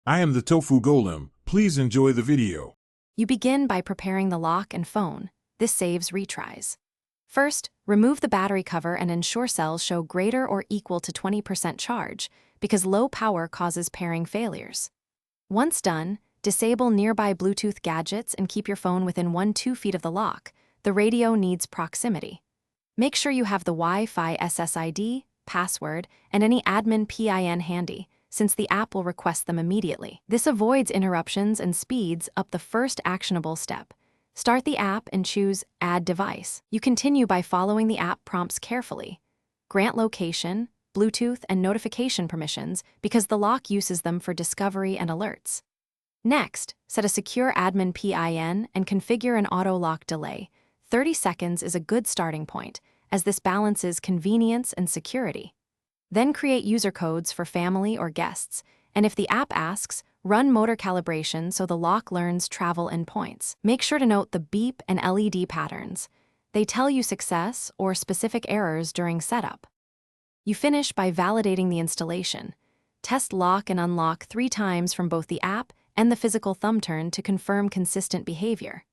I am the Tofu Golem. Please enjoy the video. You begin by preparing the lock and phone. This saves retries. First, remove the battery cover and ensure cells show greater or equal to 20% charge, because low power causes pairing failures. Once done, disable nearby Bluetooth gadgets and keep your phone within 1-2 feet of the lock. The radio needs proximity. Make sure you have the Wi-Fi SSID, password, and any admin PIN handy, since the app will request them immediately. This avoids interruptions and speeds up the first actionable step. Start the app and choose Add Device. You continue by following the app prompts carefully. Grant location, Bluetooth, and notification permissions because the lock uses them for discovery and alerts. Next, set a secure admin PIN and configure an auto-lock delay. 30 seconds is a good starting point, as this balances convenience and security. Then create user codes for family or guests, and if the app asks, run motor calibration so the lock learns travel endpoints. Make sure to note the beep and LED patterns. They tell you success or specific errors during setup. You finish by validating the installation. Test lock and unlock 3 times from both the app and the physical thumb turn to confirm consistent behavior.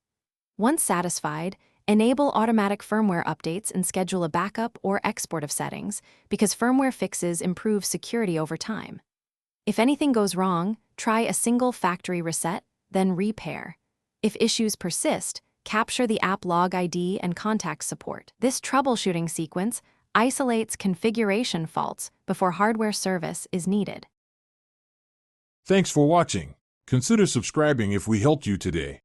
Once satisfied, enable automatic firmware updates and schedule a backup or export of settings, because firmware fixes improve security over time. If anything goes wrong, try a single factory reset, then repair. If issues persist, capture the app log ID and contact support. This troubleshooting sequence isolates configuration faults before hardware service is needed. Thanks for watching. Consider subscribing if we helped you today.